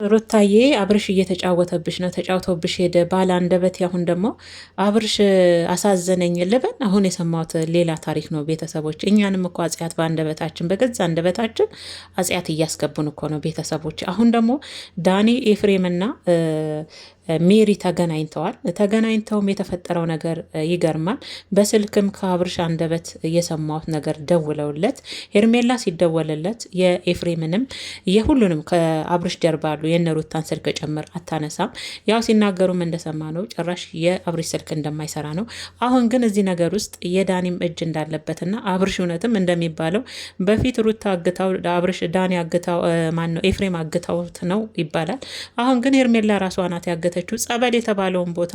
ሩታዬ አብርሽ እየተጫወተብሽ ነው፣ ተጫውቶብሽ ሄደ ባለ አንደበት። አሁን ደግሞ አብርሽ አሳዘነኝ ልበል። አሁን የሰማሁት ሌላ ታሪክ ነው። ቤተሰቦች እኛንም እኮ አጽያት በአንደበታችን በገዛ አንደበታችን አጽያት እያስገቡን እኮ ነው ቤተሰቦች። አሁን ደግሞ ዳኒ ኤፍሬምና ሜሪ ተገናኝተዋል። ተገናኝተውም የተፈጠረው ነገር ይገርማል። በስልክም ከአብርሽ አንደበት የሰማሁት ነገር ደውለውለት ሄርሜላ ሲደወልለት የኤፍሬምንም የሁሉንም ከአብርሽ ጀርባ አሉ የነሩታን ስልክ ጭምር አታነሳም። ያው ሲናገሩም እንደሰማ ነው ጭራሽ የአብርሽ ስልክ እንደማይሰራ ነው። አሁን ግን እዚህ ነገር ውስጥ የዳኒም እጅ እንዳለበትና አብርሽ እውነትም እንደሚባለው በፊት ሩታ አግታው አብርሽ ዳኒ አግታው ማን ነው ኤፍሬም አግታውት ነው ይባላል። አሁን ግን ሄርሜላ ራሷ ናት ያገተችው። ጸበል የተባለውን ቦታ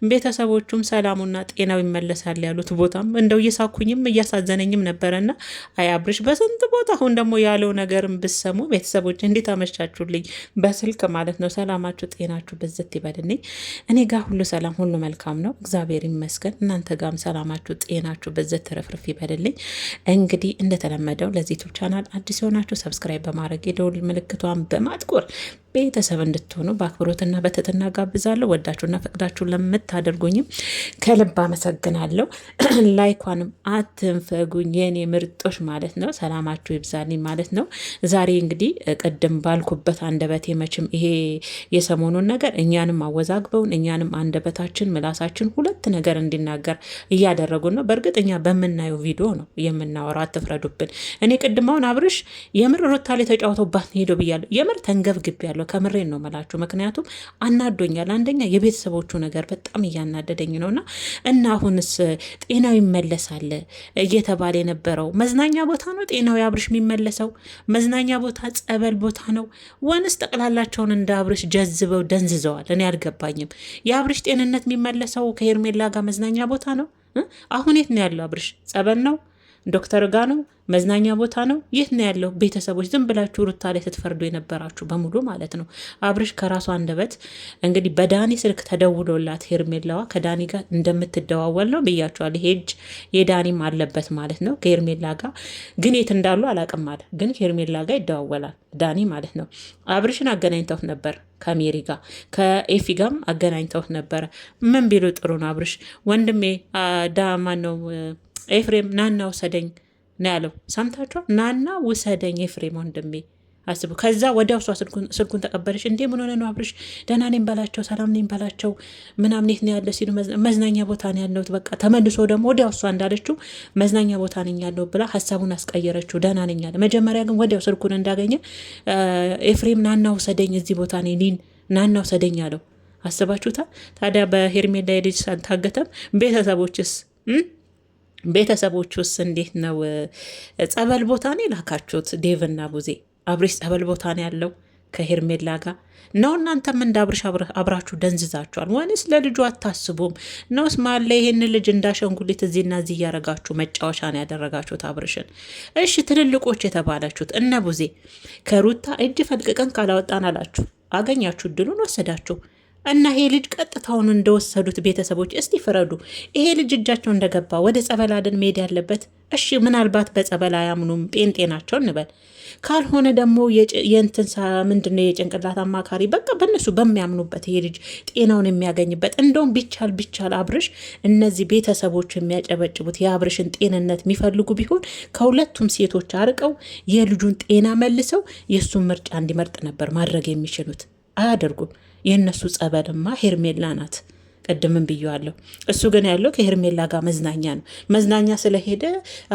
ቤተሰቦቹም ሰላሙና ጤናው ይመለሳል ያሉት ቦታም እንደው እየሳኩኝም እያሳዘነኝም ነበረና አይ አብርሽ በስንት ቦታ አሁን ደግሞ ያለው ነገርም ብሰሙ ቤተሰቦች እንዴት አመሻችሁልኝ? በስልክ ማለት ነው። ሰላማችሁ ጤናችሁ በዘት ይበልልኝ። እኔ ጋር ሁሉ ሰላም ሁሉ መልካም ነው፣ እግዚአብሔር ይመስገን። እናንተ ጋርም ሰላማችሁ ጤናችሁ በዘት ተረፍርፍ ይበልልኝ። እንግዲህ እንደተለመደው ለዚህ ዩቲዩብ ቻናል አዲስ የሆናችሁ ሰብስክራይብ በማድረግ የደውል ምልክቷን በማጥቆር ቤተሰብ እንድትሆኑ በአክብሮትና በትህትና ጋብዛለሁ። ወዳችሁና ፈቅዳችሁ ለምታደርጉኝም ከልብ አመሰግናለሁ። ላይኳንም አትንፈጉኝ የኔ ምርጦች ማለት ነው። ሰላማችሁ ይብዛልኝ ማለት ነው። ዛሬ እንግዲህ ቅድም ባልኩበት አንደበቴ መቼም ይሄ የሰሞኑን ነገር እኛንም አወዛግበውን እኛንም አንደበታችን ምላሳችን ሁለት ነገር እንዲናገር እያደረጉን ነው። በእርግጥ እኛ በምናየው ቪዲዮ ነው የምናወራው፣ አትፍረዱብን። እኔ ቅድማውን አብርሽ የምር ሩታ ላይ ተጫውቶባት ሄዶ ብያለሁ። የምር ተንገብግብ ያለው ከምሬን ነው መላችሁ። ምክንያቱም አናዶኛል። አንደኛ የቤተሰቦቹ ነገር በጣም እያናደደኝ ነውና እና አሁንስ ጤናው ይመለሳል እየተባለ የነበረው መዝናኛ ቦታ ነው ጤናው የአብርሽ የሚመለሰው? መዝናኛ ቦታ ጸበል ቦታ ነው ወንስ ጠቅላላቸውን እንደ አብርሽ ጀዝበው ደንዝዘዋል? እኔ አልገባኝም። የአብርሽ ጤንነት የሚመለሰው ከሄርሜላ ጋር መዝናኛ ቦታ ነው? አሁን የት ነው ያለው አብርሽ? ጸበል ነው? ዶክተር ጋ ነው? መዝናኛ ቦታ ነው? የት ነው ያለው? ቤተሰቦች ዝም ብላችሁ ሩታ ላይ ስትፈርዱ የነበራችሁ በሙሉ ማለት ነው። አብርሽ ከራሱ አንደበት እንግዲህ በዳኒ ስልክ ተደውሎላት ሄርሜላዋ ከዳኒ ጋር እንደምትደዋወል ነው ብያቸዋል። ይሄ እጅ የዳኒም አለበት ማለት ነው ከሄርሜላ ጋር። ግን የት እንዳሉ አላቅም አለ። ግን ከሄርሜላ ጋር ይደዋወላል ዳኒ ማለት ነው። አብርሽን አገናኝተውት ነበር ከሜሪ ጋር ከኤፊ ጋርም አገናኝተውት ነበረ። ምን ቢሉ ጥሩ ነው? አብርሽ ወንድሜ ዳማን ነው ኤፍሬም ናና ውሰደኝ ነው ያለው። ሰምታችኋል? ናና ውሰደኝ ኤፍሬም ወንድሜ። አስቡ። ከዛ ወዲያው እሷ ስልኩን ተቀበለች። እንዴ ምን ሆነ ነው አብርሽ? ደህና ነኝ በላቸው፣ ሰላም ነኝ በላቸው ምናምን። የት ነው ያለ ሲሉ መዝናኛ ቦታ ነው ያለሁት። በቃ ተመልሶ ደግሞ ወዲያው እሷ እንዳለችው መዝናኛ ቦታ ነኝ ያለው ብላ ሀሳቡን አስቀየረችው። ደህና ነኝ አለ። መጀመሪያ ግን ወዲያው ስልኩን እንዳገኘ ኤፍሬም ናና ውሰደኝ እዚህ ቦታ ነኝ ናና ውሰደኝ አለው። አስባችሁታል? ታዲያ በሄርሜላ ልጅ ሳልታገተም ቤተሰቦቹስ እንዴት ነው? ጸበል ቦታ ነው የላካችሁት? ዴቭና ቡዜ አብርሽ ጸበል ቦታ ነው ያለው ከሄርሜላ ጋር ነው። እናንተም እንደ አብርሽ አብራችሁ ደንዝዛችኋል ወይንስ ለልጁ አታስቡም? ነውስ ማለ ይሄን ልጅ እንዳሸንጉሊት እዚህና እዚህ እያረጋችሁ መጫወቻ ነው ያደረጋችሁት አብርሽን? እሺ ትልልቆች የተባላችሁት እነ ቡዜ ከሩታ እጅ ፈልቅቀን ካላወጣን አላችሁ፣ አገኛችሁ፣ እድሉን ወሰዳችሁ እና ይሄ ልጅ ቀጥታውን እንደወሰዱት ቤተሰቦች እስቲ ፍረዱ። ይሄ ልጅ እጃቸው እንደገባ ወደ ጸበል አደን መሄድ ያለበት። እሺ ምናልባት በጸበል አያምኑም ጴንጤ ናቸው እንበል። ካልሆነ ደግሞ የእንትንሳ ምንድነው የጭንቅላት አማካሪ በቃ በእነሱ በሚያምኑበት ይሄ ልጅ ጤናውን የሚያገኝበት። እንደውም ቢቻል አብርሽ እነዚህ ቤተሰቦች የሚያጨበጭቡት የአብርሽን ጤንነት የሚፈልጉ ቢሆን ከሁለቱም ሴቶች አርቀው የልጁን ጤና መልሰው የእሱን ምርጫ እንዲመርጥ ነበር ማድረግ የሚችሉት። አያደርጉም። የእነሱ ጸበልማ ሄርሜላ ናት። ቅድምን ብየዋለሁ። እሱ ግን ያለው ከሄርሜላ ጋር መዝናኛ ነው። መዝናኛ ስለሄደ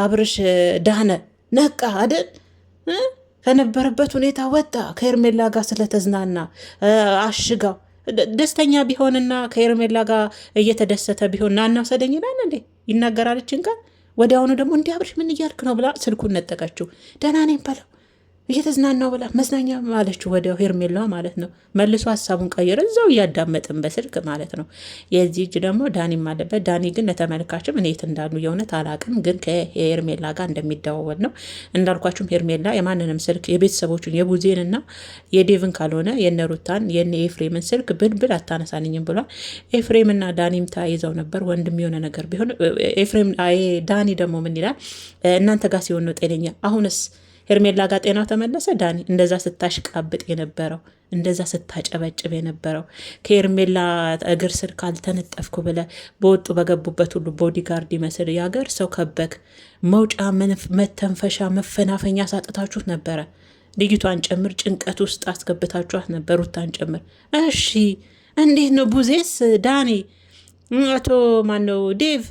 አብርሽ ዳነ ነቃ አይደል? ከነበረበት ሁኔታ ወጣ። ከሄርሜላ ጋር ስለተዝናና አሽጋው ደስተኛ ቢሆንና ከሄርሜላ ጋር እየተደሰተ ቢሆን ናና ውሰደኝ ይላል እንዴ? ይናገራለችን ቃል ወዲያውኑ ደግሞ እንዲህ አብርሽ ምን እያልክ ነው ብላ ስልኩን ነጠቀችው። ደህና ነኝ በለው እየተዝናናው ብላ መዝናኛ ማለችው ወዲያው ሄርሜላ ማለት ነው። መልሶ ሀሳቡን ቀየረ፣ እዛው እያዳመጥን በስልክ ማለት ነው። የዚህ እጅ ደግሞ ዳኒም አለበት። ዳኒ ግን ለተመልካችም እኔ የት እንዳሉ የእውነት አላቅም፣ ግን ከሄርሜላ ጋር እንደሚደዋወል ነው። እንዳልኳችሁም ሄርሜላ የማንንም ስልክ የቤተሰቦቹን የቡዜንና የዴቭን ካልሆነ የነሩታን የነ ኤፍሬምን ስልክ ብልብል አታነሳንኝም ብሏል። ኤፍሬምና ዳኒም ተያይዘው ነበር። ወንድም የሆነ ነገር ቢሆን ኤፍሬም ዳኒ ደግሞ ምን ይላል? እናንተ ጋር ሲሆን ነው ጤነኛ። አሁንስ ሄርሜላ ጋር ጤናው ተመለሰ። ዳኒ እንደዛ ስታሽቃብጥ የነበረው እንደዛ ስታጨበጭብ የነበረው ከሄርሜላ እግር ስር ካልተነጠፍኩ ብለ በወጡ በገቡበት ሁሉ ቦዲጋርድ ይመስል የሀገር ሰው ከበክ መውጫ መተንፈሻ መፈናፈኛ ሳጥታችሁት ነበረ። ልጅቷን ጭምር ጭንቀት ውስጥ አስገብታችኋት ነበር፣ ሩታን ጭምር። እሺ እንዴት ነው ቡዜስ? ዳኒ አቶ ማነው ዴቭ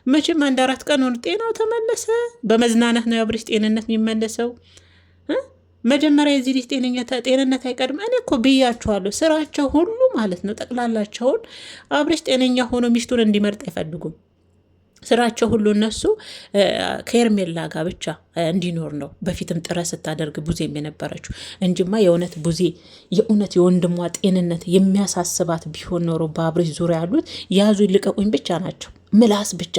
መቼም 1-4 ቀን ሆኖ ጤናው ተመለሰ። በመዝናናት ነው የአብርሽ ጤንነት የሚመለሰው። መጀመሪያ የዚህ ልጅ ጤንነት አይቀድም? እኔ እኮ ብያችኋለሁ። ስራቸው ሁሉ ማለት ነው ጠቅላላቸውን አብርሽ ጤነኛ ሆኖ ሚስቱን እንዲመርጥ አይፈልጉም። ስራቸው ሁሉ እነሱ ከሄርሜላ ጋር ብቻ እንዲኖር ነው። በፊትም ጥረት ስታደርግ ቡዜም የነበረችው እንጂማ የእውነት ቡዜ የእውነት የወንድሟ ጤንነት የሚያሳስባት ቢሆን ኖሮ በአብርሽ ዙሪያ ያሉት ያዙ ይልቀቁኝ ብቻ ናቸው። ምላስ ብቻ፣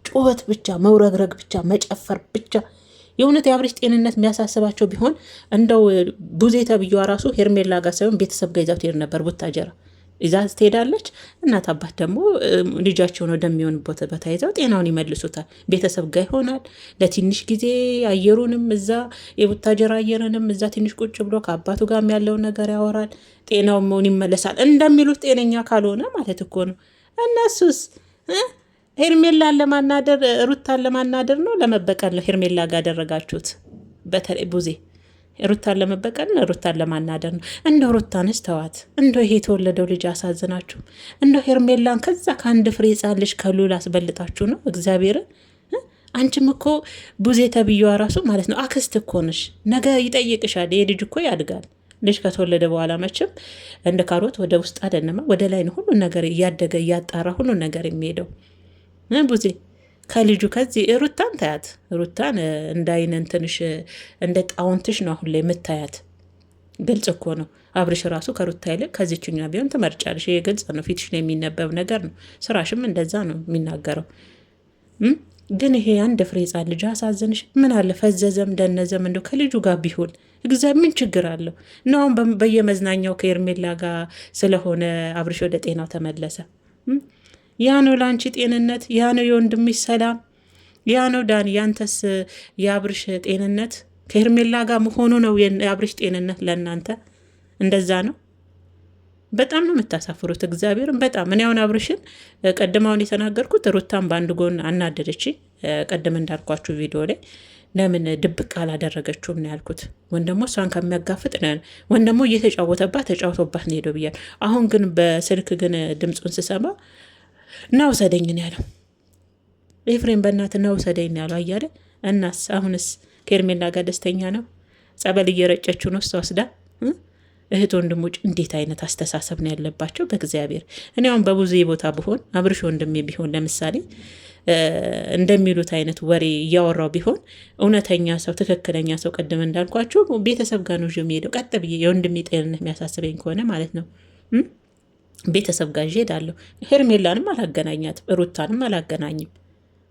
ጩኸት ብቻ፣ መውረግረግ ብቻ፣ መጨፈር ብቻ። የእውነት የአብርሽ ጤንነት የሚያሳስባቸው ቢሆን እንደው ቡዜ ተብዬዋ ራሱ ሄርሜላ ጋር ሳይሆን ቤተሰብ ጋር ይዛው ትሄድ ነበር። ቡታጀራ ይዛ ትሄዳለች። እናት አባት ደግሞ ልጃቸውን ወደሚሆንበት ቦታ ይዘው ጤናውን ይመልሱታል። ቤተሰብ ጋር ይሆናል ለትንሽ ጊዜ። አየሩንም እዛ የቡታጀራ አየርንም እዛ ትንሽ ቁጭ ብሎ ከአባቱ ጋር ያለውን ነገር ያወራል። ጤናው መሆን ይመለሳል እንደሚሉት ጤነኛ ካልሆነ ማለት እኮ ነው። እነሱስ ሄርሜላን ለማናደር ሩታን ለማናደር ነው ለመበቀል ነው ሄርሜላ ጋር ያደረጋችሁት። በተለይ ቡዜ ሩታን ለመበቀል ነው፣ ሩታን ለማናደር ነው። እንደው ሩታንስ ተዋት። እንደው ይሄ የተወለደው ልጅ አሳዝናችሁ። እንደው ሄርሜላን ከዛ ከአንድ ፍሬ ሕፃን ልጅ ከሉል አስበልጣችሁ ነው እግዚአብሔርን። አንቺም እኮ ቡዜ ተብዬዋ ራሱ ማለት ነው አክስት እኮ ነሽ። ነገ ይጠይቅሻል። ይሄ ልጅ እኮ ያድጋል። ልጅ ከተወለደ በኋላ መቼም እንደ ካሮት ወደ ውስጥ አይደለም ወደ ላይ ነው ሁሉ ነገር እያደገ እያጣራ ሁሉ ነገር የሚሄደው። ቡዜ ከልጁ ከዚህ ሩታን ታያት። ሩታን እንዳይነን ትንሽ እንደ ጣውንትሽ ነው አሁን ላይ የምታያት። ግልጽ እኮ ነው። አብርሽ ራሱ ከሩታ ይልቅ ከዚችኛ ቢሆን ትመርጫለሽ። ይሄ ግልጽ ነው። ፊትሽ ነው የሚነበብ ነገር ነው። ስራሽም እንደዛ ነው የሚናገረው። ግን ይሄ አንድ ፍሬ ሕፃን ልጅ አሳዝንሽ። ምን አለ ፈዘዘም ደነዘም እንደው ከልጁ ጋር ቢሆን ምን ችግር አለው? ነው አሁን በየመዝናኛው ከሄርሜላ ጋር ስለሆነ አብርሽ ወደ ጤናው ተመለሰ። ያ ነው ለአንቺ ጤንነት፣ ያ ነው የወንድምሽ ሰላም፣ ያ ነው ዳኒ ያንተስ የአብርሽ ጤንነት ከሄርሜላ ጋር መሆኑ ነው የአብርሽ ጤንነት ለእናንተ እንደዛ ነው። በጣም ነው የምታሳፍሩት እግዚአብሔርን በጣም። እኔ አሁን አብርሽን ቀድማውን የተናገርኩት ሩታን በአንድ ጎን አናደደች። ቀድም እንዳልኳችሁ ቪዲዮ ላይ ለምን ድብቅ አላደረገችውም ነው ያልኩት። ወይም ደግሞ እሷን ከሚያጋፍጥ ወይም ደግሞ እየተጫወተባት ተጫውቶባት ነው ሄዶ ብያል። አሁን ግን በስልክ ግን ድምፁን ስሰማ እና ውሰደኝ ነው ያለው። ኤፍሬም በእናትህ እና ውሰደኝ ነው ያለው አያለ። እናስ አሁንስ ከሄርሜላ ጋር ደስተኛ ነው። ጸበል እየረጨችው ነው እሷ ወስዳ። እህት ወንድሞች እንዴት አይነት አስተሳሰብ ነው ያለባቸው በእግዚአብሔር። እኔ አሁን በብዙ ቦታ ብሆን አብርሽ ወንድሜ ቢሆን ለምሳሌ እንደሚሉት አይነት ወሬ እያወራው ቢሆን እውነተኛ ሰው ትክክለኛ ሰው ቅድም እንዳልኳቸው ቤተሰብ ጋር ነው የሚሄደው። ቀጥ ብዬ የወንድሜ ጤንነት የሚያሳስበኝ ከሆነ ማለት ነው ቤተሰብ ጋር እሄዳለሁ። ሄርሜላንም አላገናኛትም፣ ሩታንም አላገናኝም።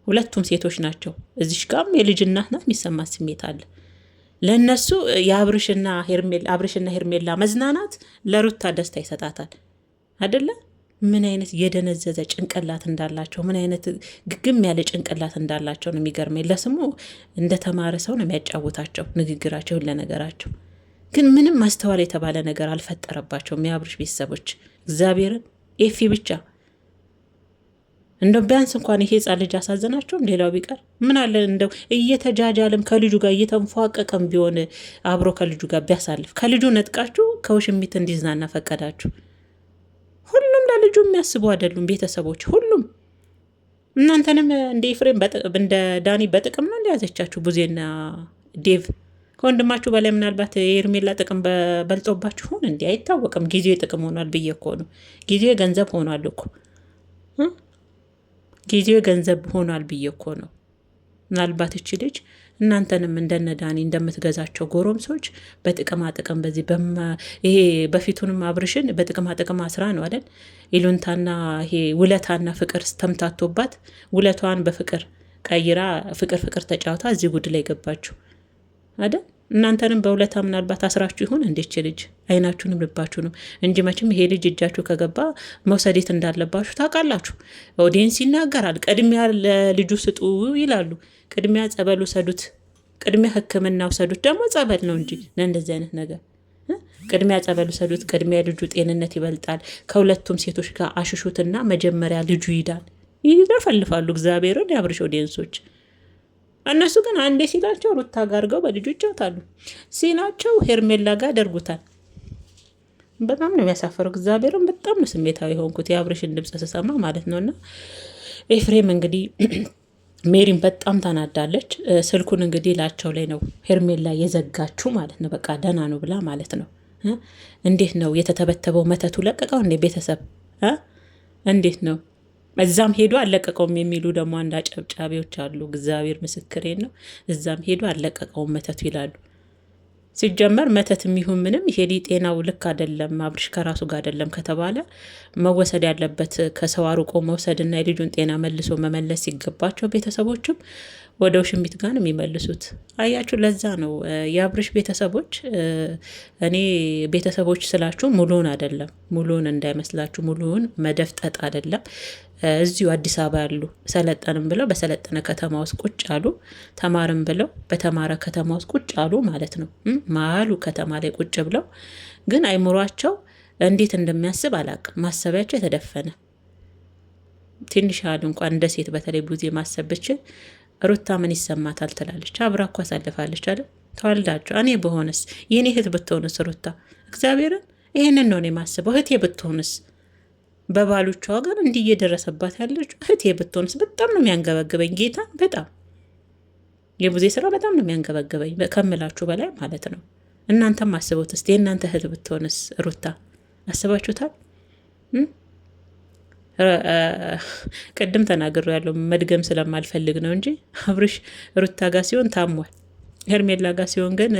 ሁለቱም ሴቶች ናቸው። እዚሽ ጋም የልጅ እናት ናት፣ የሚሰማት ስሜት አለ። ለእነሱ የአብርሽና ሄርሜላ መዝናናት ለሩታ ደስታ ይሰጣታል አይደለ? ምን አይነት የደነዘዘ ጭንቅላት እንዳላቸው፣ ምን አይነት ግግም ያለ ጭንቅላት እንዳላቸው ነው የሚገርመኝ። ለስሙ እንደተማረ ሰው ነው የሚያጫውታቸው፣ ንግግራቸው ለነገራቸው። ግን ምንም ማስተዋል የተባለ ነገር አልፈጠረባቸውም የአብርሽ ቤተሰቦች። እግዚአብሔርን ኤፊ ብቻ እንደው ቢያንስ እንኳን ይሄ ሕፃን ልጅ አሳዘናቸውም። ሌላው ቢቀር ምን አለ እንደው እየተጃጃለም ከልጁ ጋር እየተንፏቀቀም ቢሆን አብሮ ከልጁ ጋር ቢያሳልፍ። ከልጁ ነጥቃችሁ ከውሽሚት እንዲዝናና ፈቀዳችሁ። ሁሉም ለልጁ የሚያስቡ አይደሉም ቤተሰቦች ሁሉም። እናንተንም እንደ ኤፍሬም እንደ ዳኒ በጥቅም ነው እንደያዘቻችሁ ቡዜና ዴቭ። ከወንድማችሁ በላይ ምናልባት የሄርሜላ ጥቅም በልጦባችሁ ሆን እንዲህ አይታወቅም። ጊዜው ጥቅም ሆኗል ብዬ እኮ ነው። ጊዜው ገንዘብ ሆኗል እኮ ጊዜው ገንዘብ ሆኗል ብዬ እኮ ነው። ምናልባት እቺ ልጅ እናንተንም እንደነ ዳኒ እንደምትገዛቸው ጎረምሶች በጥቅማ ጥቅም በዚህ ይሄ በፊቱንም አብርሽን በጥቅማ ጥቅም አስራ ነው አይደል? ይሉንታና ይሄ ውለታና ፍቅር ተምታቶባት ውለቷን በፍቅር ቀይራ ፍቅር ተጫውታ እዚህ ጉድ ላይ ገባችሁ አይደል? እናንተንም በውለታ ምናልባት አስራችሁ ይሆን እንዴች ልጅ አይናችሁንም ልባችሁንም እንጂ መቼም ይሄ ልጅ እጃችሁ ከገባ መውሰዴት እንዳለባችሁ ታውቃላችሁ። ኦዲየንስ ይናገራል። ቅድሚያ ለልጁ ስጡ ይላሉ። ቅድሚያ ጸበሉ ሰዱት፣ ቅድሚያ ሕክምና ውሰዱት። ደግሞ ጸበል ነው እንጂ ለእንደዚህ አይነት ነገር ቅድሚያ ጸበል ውሰዱት። ቅድሚያ ልጁ ጤንነት ይበልጣል። ከሁለቱም ሴቶች ጋር አሽሹትና መጀመሪያ ልጁ ይዳል። ይለፈልፋሉ እግዚአብሔርን የአብርሽ ኦዲየንሶች። እነሱ ግን አንዴ ሲላቸው ሩታ ጋር አድርገው በልጁ ይጫወታሉ፣ ሲላቸው ሄርሜላ ጋር ያደርጉታል። በጣም ነው የሚያሳፈረው። እግዚአብሔርን በጣም ነው ስሜታዊ የሆንኩት የአብርሽን ድምፅ ስሰማ ማለት ነው። እና ኤፍሬም እንግዲህ ሜሪን በጣም ታናዳለች። ስልኩን እንግዲህ ላቸው ላይ ነው ሄርሜላ የዘጋችሁ ማለት ነው። በቃ ደህና ነው ብላ ማለት ነው። እንዴት ነው የተተበተበው? መተቱ ለቀቀው እንዴ? ቤተሰብ እንዴት ነው? እዛም ሄዶ አለቀቀውም የሚሉ ደግሞ አንድ አጨብጫቢዎች አሉ። እግዚአብሔር ምስክሬን ነው። እዛም ሄዶ አለቀቀውም መተቱ ይላሉ። ሲጀመር መተት የሚሆን ምንም ይሄ ጤናው ልክ አይደለም፣ አብርሽ ከራሱ ጋር አይደለም ከተባለ መወሰድ ያለበት ከሰው አርቆ መውሰድና የልጁን ጤና መልሶ መመለስ ሲገባቸው ቤተሰቦችም ወደ ውሽሚት ጋር ነው የሚመልሱት። አያችሁ፣ ለዛ ነው የአብርሽ ቤተሰቦች፣ እኔ ቤተሰቦች ስላችሁ ሙሉውን አይደለም፣ ሙሉውን እንዳይመስላችሁ፣ ሙሉውን መደፍጠጥ አይደለም። እዚሁ አዲስ አበባ ያሉ ሰለጠንም ብለው በሰለጠነ ከተማ ውስጥ ቁጭ አሉ፣ ተማርም ብለው በተማረ ከተማ ውስጥ ቁጭ አሉ ማለት ነው። መሀሉ ከተማ ላይ ቁጭ ብለው ግን አይምሯቸው እንዴት እንደሚያስብ አላቅም። ማሰቢያቸው የተደፈነ ትንሽ ያህል እንኳን እንደ ሴት በተለይ ቡዜ ማሰብ ብችል ሩታ ምን ይሰማታል ትላለች። አብራ እኮ አሳልፋለች አይደል? ተዋልዳቸው። እኔ በሆነስ የኔ እህት ብትሆንስ ሩታ እግዚአብሔርን ይህንን ነው እኔ ማስበው። እህቴ ብትሆንስ በባሎቿ ጋር እንዲህ እየደረሰባት ያለች እህቴ ብትሆንስ በጣም ነው የሚያንገበግበኝ። ጌታ በጣም የቡዜ ስራ በጣም ነው የሚያንገበግበኝ ከምላችሁ በላይ ማለት ነው። እናንተም አስቡት እስቲ የእናንተ እህት ብትሆንስ ሩታ አስባችሁታል? ቅድም ተናግሮ ያለው መድገም ስለማልፈልግ ነው እንጂ አብርሽ ሩታ ጋር ሲሆን ታሟል፣ ሄርሜላ ጋር ሲሆን ግን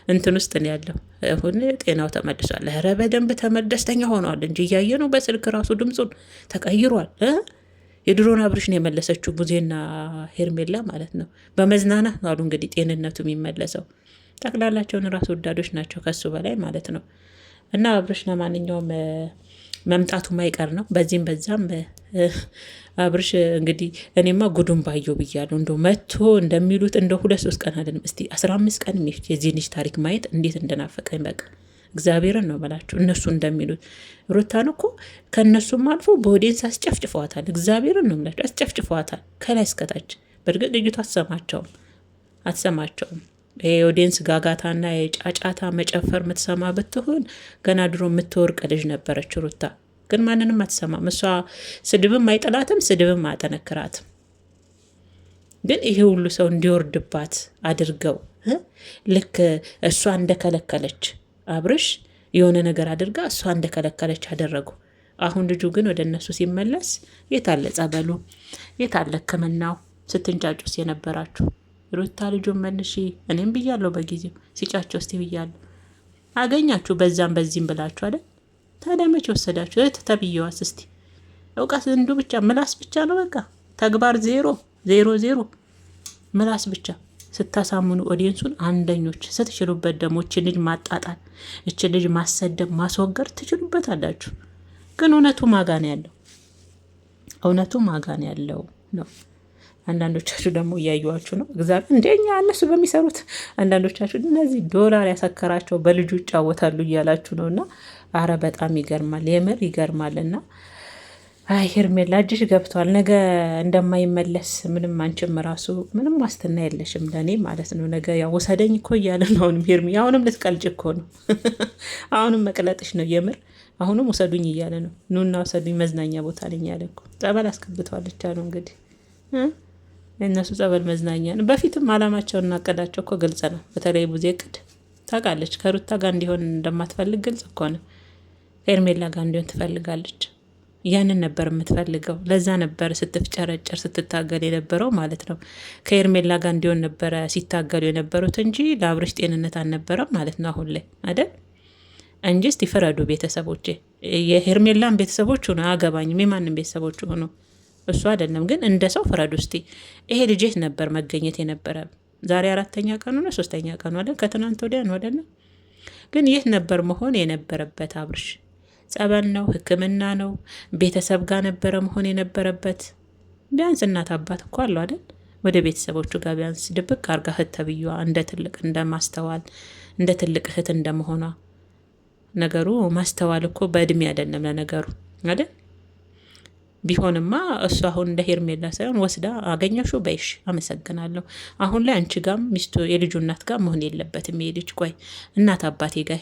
እንትን ውስጥ ነው ያለው። አሁን ጤናው ተመልሷል። ኧረ በደንብ ደስተኛ ሆኗል እንጂ እያየ ነው። በስልክ ራሱ ድምፁን ተቀይሯል። የድሮን አብርሽ ነው የመለሰችው ቡዜና ሄርሜላ ማለት ነው። በመዝናናት ነው አሉ እንግዲህ ጤንነቱ የሚመለሰው። ጠቅላላቸውን ራሱ ወዳዶች ናቸው ከሱ በላይ ማለት ነው። እና አብርሽ ለማንኛውም መምጣቱ ማይቀር ነው። በዚህም በዛም አብርሽ እንግዲህ እኔማ ጉዱን ባየው ብያለሁ። እንደ መጥቶ እንደሚሉት እንደ 2-3 ቀን አይደለም እስቲ 15 ቀን የዚህ ልጅ ታሪክ ማየት እንዴት እንደናፈቀኝ በቃ እግዚአብሔርን ነው በላችሁ። እነሱ እንደሚሉት ሩታን እኮ ከእነሱም አልፎ በኦዲየንስ አስጨፍጭፈዋታል። እግዚአብሔርን ነው ምላቸው፣ አስጨፍጭፈዋታል ከላይ እስከታች። በእርግጥ ልጅቷ አትሰማቸውም። የኦዲየንስ ጋጋታና የጫጫታ መጨፈር የምትሰማ ብትሆን ገና ድሮ የምትወርቅ ልጅ ነበረች ሩታ። ግን ማንንም አትሰማም። እሷ ስድብም አይጠላትም፣ ስድብም አያጠነክራትም። ግን ይሄ ሁሉ ሰው እንዲወርድባት አድርገው ልክ እሷ እንደከለከለች አብርሽ የሆነ ነገር አድርጋ እሷ እንደከለከለች አደረጉ። አሁን ልጁ ግን ወደ እነሱ ሲመለስ የታለ ጸበሉ፣ የታለ ሕክምናው ስትንጫጩስ የነበራችሁ ሩታ ልጁን መልሺ። እኔም ብያለሁ በጊዜው ሲጫቸው እስቲ ብያለሁ። አገኛችሁ በዛም በዚህም ብላችሁ አይደል? ታዲያ መቼ ወሰዳችሁ? ተብዬዋስ እስቲ እውቀት እንዱ ብቻ ምላስ ብቻ ነው በቃ ተግባር 0 ምላስ ብቻ። ስታሳምኑ ኦዲየንሱን አንደኞች፣ ስትችሉበት ደግሞ እችን ልጅ ማጣጣል፣ እችን ልጅ ማሰደብ፣ ማስወገድ ትችሉበት አላችሁ። ግን እውነቱ ማጋን ያለው እውነቱ ማጋን ያለው ነው። አንዳንዶቻችሁ ደግሞ እያዩዋችሁ ነው። እግዚአብሔር እንደኛ እነሱ በሚሰሩት አንዳንዶቻችሁ እነዚህ ዶላር ያሰከራቸው በልጁ ይጫወታሉ እያላችሁ ነው። እና አረ በጣም ይገርማል፣ የምር ይገርማልና ሄርሜላ እጅሽ ገብቷል። ነገ እንደማይመለስ ምንም አንቺም ራሱ ምንም ዋስትና የለሽም ለእኔ ማለት ነው። ነገ ያው ውሰደኝ እኮ እያለ ነው። አሁንም ሄርሜ አሁንም ልትቀልጭ እኮ ነው። አሁንም መቅለጥሽ ነው የምር። አሁንም ውሰዱኝ እያለ ነው። ኑና ውሰዱኝ መዝናኛ ቦታ ነኝ ያለ እኮ ጸበል አስገብተዋለች አሉ እንግዲህ የእነሱ ጸበል መዝናኛ ነው። በፊትም አላማቸውን እናቀዳቸው እኮ ግልጽ ነው። በተለይ ቡዜ እቅድ ታውቃለች። ከሩታ ጋር እንዲሆን እንደማትፈልግ ግልጽ እኮ ነው። ከኤርሜላ ጋር እንዲሆን ትፈልጋለች። ያንን ነበር የምትፈልገው። ለዛ ነበር ስትፍጨረጨር ስትታገል የነበረው ማለት ነው። ከኤርሜላ ጋር እንዲሆን ነበረ ሲታገሉ የነበሩት እንጂ ለአብርሽ ጤንነት አልነበረም ማለት ነው። አሁን ላይ አይደል እንጂ እስቲ ፍረዱ ቤተሰቦቼ። የሄርሜላን ቤተሰቦች ሆነ አያገባኝም፣ የማንም ቤተሰቦች ሆኖ እሱ አይደለም። ግን እንደ ሰው ፍረዱ እስቲ። ይሄ ልጅት ነበር መገኘት የነበረ። ዛሬ 4ኛ ቀኑ ነው 3ኛ ቀኑ አይደል? ከትናንት ወዲያ ነው አይደል? ግን ይህ ነበር መሆን የነበረበት። አብርሽ ጸበል ነው፣ ሕክምና ነው፣ ቤተሰብ ጋር ነበረ መሆን የነበረበት። ቢያንስ እናት አባት እኮ አለው አይደል? ወደ ቤተሰቦቹ ጋር ቢያንስ ድብቅ አርጋ እህት ተብዬዋ እንደ ትልቅ እንደማስተዋል እንደ ትልቅ እህት እንደመሆኗ ነገሩ ማስተዋል እኮ በእድሜ አይደለም ለነገሩ አይደል? ቢሆንማ እሱ አሁን እንደ ሄርሜላ ሳይሆን ወስዳ አገኘሽው በይሽ አመሰግናለሁ። አሁን ላይ አንቺ ጋም ሚስቱ የልጁ እናት ጋር መሆን የለበትም ይሄ ልጅ። ቆይ እናት አባቴ ጋር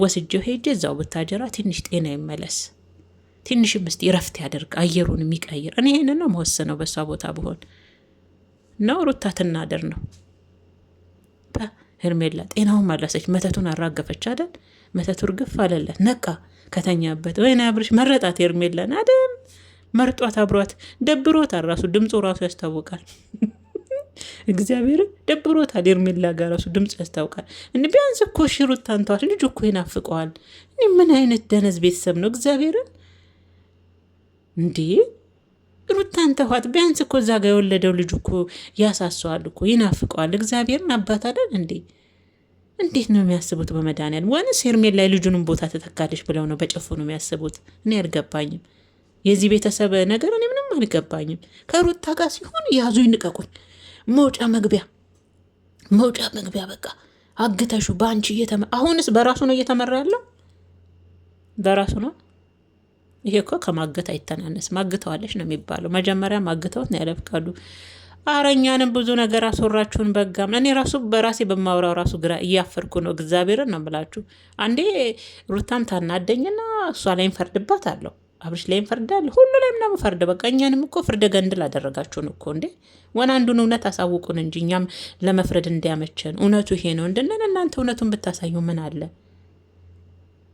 ወስጄው ሄጄ እዛው ብታጀራ ትንሽ ጤና ይመለስ፣ ትንሽ ምስቲ ረፍት ያደርግ፣ አየሩን የሚቀይር። እኔ ይሄንን ነው መወሰነው በእሷ ቦታ ብሆን ነው። ሩታ ትናደር ነው። ሄርሜላ ጤናውን መለሰች፣ መተቱን አራገፈች አይደል? መተቱ እርግፍ አለለት፣ ነቃ ከተኛበት። ወይኔ አብርሽ መረጣት ሄርሜላን አይደል? መርጧት አብሯት ደብሮታል። ራሱ ድምፁ ራሱ ያስታውቃል። እግዚአብሔር ደብሮታል። ሄርሜላ ጋር ራሱ ድምፁ ያስታውቃል። ቢያንስ እኮ ሩታን ተዋት፣ ልጁ እኮ ይናፍቀዋል። ምን አይነት ደነዝ ቤተሰብ ነው እግዚአብሔርን እንዴ! ሩታን ተዋት፣ ቢያንስ እኮ እዛ ጋር የወለደው ልጁ እኮ ያሳሰዋል እኮ ይናፍቀዋል። እግዚአብሔርን አባት አይደል እንዴ? እንዴት ነው የሚያስቡት? በመድኃኒዓለም ወይንስ ሄርሜላ ላይ ልጁንም ቦታ ተተካለች ብለው ነው በጭፉ ነው የሚያስቡት? እኔ አልገባኝም። የዚህ ቤተሰብ ነገር እኔ ምንም አልገባኝም። ከሩታ ጋር ሲሆን ያዙ ይንቀቁኝ፣ መውጫ መግቢያ በቃ አግተሹ በአንቺ አሁንስ በራሱ ነው እየተመራ ያለው፣ በራሱ ነው። ይሄ እኮ ከማገት አይተናነስ። ማግተዋለች ነው የሚባለው። መጀመሪያ ማግተውት ነው ያለፍቃዱ። አረኛንም ብዙ ነገር አስወራችሁን። በጋም እኔ ራሱ በራሴ በማውራው ራሱ ግራ እያፈርኩ ነው። እግዚአብሔርን ነው ብላችሁ አንዴ ሩታም ታናደኝና እሷ ላይም ፈርድባት አለው፣ አብርሽ ላይም ፈርዳል፣ ሁሉ ላይም ነው ፈርድ። በቃ እኛንም እኮ ፍርደ ገንድል አደረጋችሁን እኮ እንዴ። ወና አንዱን እውነት አሳውቁን እንጂ እኛም ለመፍረድ እንዲያመቸን እውነቱ ይሄ ነው እንድንል እናንተ እውነቱን ብታሳዩ ምን አለ?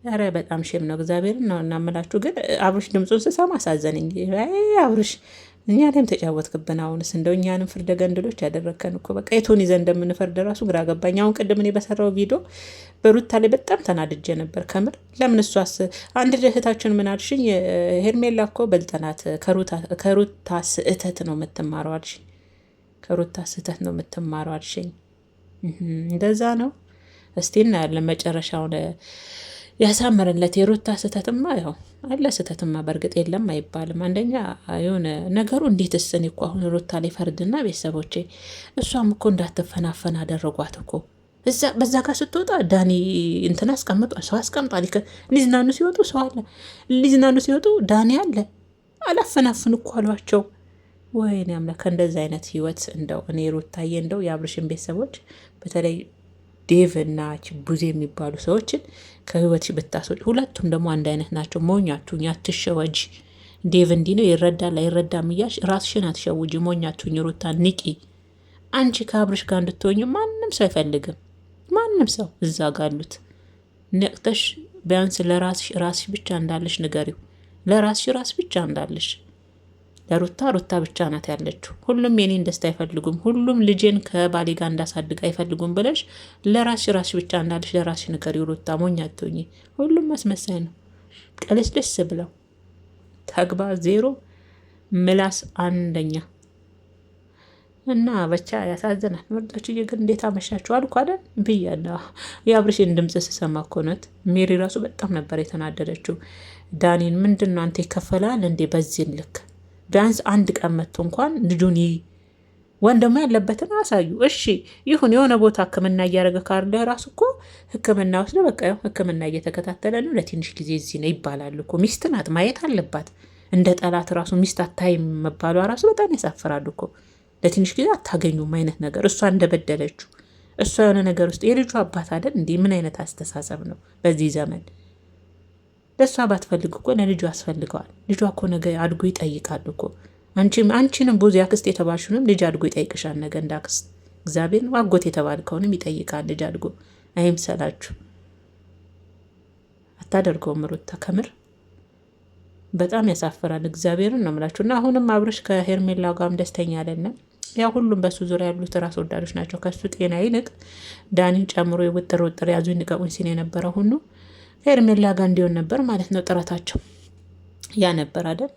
ኧረ በጣም ሼም ነው። እግዚአብሔርን ነው እናምላችሁ። ግን አብርሽ ድምፁን ስሰማ አሳዘነኝ። አብርሽ እኛ ላይም ተጫወትክብን። አሁንስ እንደው እኛንም ፍርደ ገንድሎች ያደረግከን እኮ በቃ የቱን ይዘን እንደምንፈርድ ራሱ ግራ ገባኝ። አሁን ቅድም እኔ በሰራው ቪዲዮ በሩታ ላይ በጣም ተናድጄ ነበር ከምር። ለምን እሷስ አንድ እህታችን ምን አልሽኝ? ሄርሜላ እኮ በልጠናት ከሩታ ስህተት ነው የምትማረው አልሽኝ። ከሩታ ስህተት ነው የምትማረው አልሽኝ። እንደዛ ነው። እስቲ እናያለን መጨረሻውን ያሳምርለት። የሩታ ስህተትማ ያው አለ፣ ስህተትማ በእርግጥ የለም አይባልም። አንደኛ የሆነ ነገሩ እንዴት እስን እኮ አሁን ሩታ ላይ ፈርድና ቤተሰቦቼ እሷም እኮ እንዳትፈናፈን አደረጓት እኮ። በዛ ጋር ስትወጣ ዳኒ እንትን አስቀምጧል፣ ሰው አስቀምጧል። ሊዝናኑ ሲወጡ ሰው አለ፣ ሊዝናኑ ሲወጡ ዳኒ አለ። አላፈናፍን እኮ አሏቸው። ወይኔ አምላክ! እንደዚ አይነት ህይወት እንደው እኔ ሩታዬ እንደው የአብርሽን ቤተሰቦች በተለይ ዴቭ እና ቡዜ የሚባሉ ሰዎችን ከህይወትሽ ብታስወጪ። ሁለቱም ደግሞ አንድ አይነት ናቸው። ሞኛቱኝ፣ አትሸወጂ። ዴቭ እንዲህ ነው ይረዳል አይረዳም እያልሽ ራስሽን አትሸውጂ። ሞኛቱኝ። ሩታ ንቂ። አንቺ ከአብርሽ ጋር እንድትሆኝ ማንም ሰው አይፈልግም። ማንም ሰው እዛ ጋር አሉት። ነቅተሽ ቢያንስ ራስሽ ብቻ እንዳለሽ ንገሪው። ለራስሽ ራስ ብቻ እንዳለሽ። ሩታ ብቻ ናት ያለችው። ሁሉም የኔን ደስታ አይፈልጉም፣ ሁሉም ልጄን ከባሌ ጋር እንዳሳድግ አይፈልጉም ብለሽ ለራስሽ ብቻ እንዳለሽ ለራስሽ ንገሪው። ሩታ ሞኝ አትሁኚ። ሁሉም ማስመሳይ ነው። ቀለስደስ ብለው ተግባር ዜሮ፣ ምላስ አንደኛ እና ብቻ ያሳዝናል። ምርጦችዬ ግን እንዴት አመሻችሁ አልኩ አይደል ብያለሁ። የአብርሽን ድምጽ ስሰማ እኮ እውነት ሜሪ ራሱ በጣም ነበር የተናደደችው። ዳኒን ምንድን ነው አንተ ይከፈላል እንዴ በዚህን ልክ? ቢያንስ አንድ ቀን መጥቶ እንኳን ልጁን ወንድሙ ያለበትን አሳዩ። እሺ ይሁን፣ የሆነ ቦታ ሕክምና እያደረገ ካለ ራሱ እኮ ሕክምና ወስደ በቃ ያው ሕክምና እየተከታተለ ነው፣ ለትንሽ ጊዜ እዚህ ነው ይባላል እኮ። ሚስት ናት ማየት አለባት። እንደ ጠላት ራሱ ሚስት አታይም መባሏ ራሱ በጣም ያሳፍራል እኮ። ለትንሽ ጊዜ አታገኙም አይነት ነገር። እሷ እንደበደለችው እሷ የሆነ ነገር ውስጥ የልጁ አባት አይደል እንዲህ? ምን አይነት አስተሳሰብ ነው በዚህ ዘመን? ለእሷ ባትፈልግ እኮ ለልጁ ያስፈልገዋል። ልጇ እኮ ነገ አድጎ ይጠይቃል እኮ። አንቺንም ብዙ ያክስት የተባልሽንም ልጅ አድጎ ይጠይቅሻል ነገ እንዳክስት። እግዚአብሔር አጎት የተባልከውንም ይጠይቃል ልጅ አድጎ። አይምሰላችሁ። አታደርገውም ሩታ ከምር በጣም ያሳፍራል። እግዚአብሔርን ነው የምላችሁ። እና አሁንም አብርሽ ከሄርሜላ ጋርም ደስተኛ አይደለም። ያ ሁሉም በሱ ዙሪያ ያሉት ራስ ወዳዶች ናቸው። ከሱ ጤና ይልቅ ዳኒን ጨምሮ የውጥር ያዙ ይንቀቁኝ ሲል የነበረ ሁሉ ሄርሜላ ጋር እንዲሆን ነበር ማለት ነው ጥረታቸው። ያ ነበር አይደል?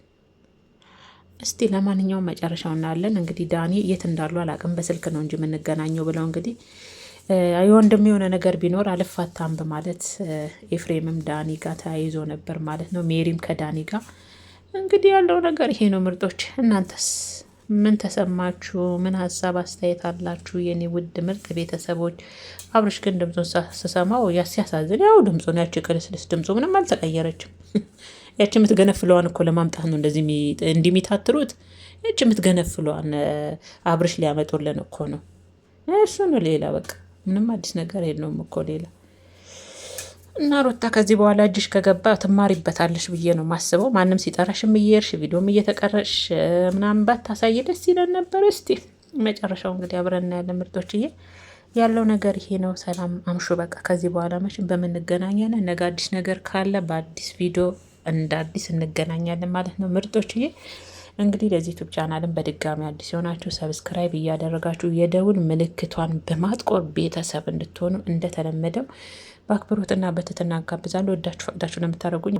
እስቲ ለማንኛውም መጨረሻው እናያለን። እንግዲህ ዳኒ የት እንዳሉ አላቅም፣ በስልክ ነው እንጂ የምንገናኘው ብለው እንግዲህ የወንድም የሆነ ነገር ቢኖር አልፋታም በማለት ኤፍሬምም ዳኒ ጋር ተያይዞ ነበር ማለት ነው። ሜሪም ከዳኒ ጋር እንግዲህ ያለው ነገር ይሄ ነው። ምርጦች እናንተስ ምን ተሰማችሁ? ምን ሀሳብ አስተያየት አላችሁ? የኔ ውድ ምርጥ ቤተሰቦች። አብርሽ ግን ድምፁን ስሰማው ሲያሳዝን፣ ያው ድምፁን ያቺ ቅልስልስ ድምፁ ምንም አልተቀየረችም። ያቺ የምትገነፍለዋን እኮ ለማምጣት ነው እንደዚህ እንዲሚታትሩት። ያቺ የምትገነፍለዋን አብርሽ ሊያመጡልን እኮ ነው። እሱ ነው ሌላ በቃ ምንም አዲስ ነገር የለውም እኮ ሌላ። እና ሩታ ከዚህ በኋላ እጅሽ ከገባ ትማሪበታለሽ ብዬ ነው ማስበው። ማንም ሲጠራሽም እየሄድሽ ቪዲዮም እየተቀረሽ ምናምን ባታሳይ ደስ ይለን ነበር። እስቲ መጨረሻው እንግዲህ አብረን እናያለን ምርጦችዬ። ያለው ነገር ይሄ ነው። ሰላም አምሹ። በቃ ከዚህ በኋላ መቼም በምንገናኛለን። ነገ አዲስ ነገር ካለ በአዲስ ቪዲዮ እንደ አዲስ እንገናኛለን ማለት ነው ምርጦችዬ። እንግዲህ ለዚህ ዩቱብ ቻናልን በድጋሚ አዲስ የሆናችሁ ሰብስክራይብ እያደረጋችሁ የደውል ምልክቷን በማጥቆር ቤተሰብ እንድትሆኑ እንደተለመደው በአክብሮትና በትህትና ጋብዛለሁ። ወዳችሁ ፈቅዳችሁ ነው የምታደርጉኝ።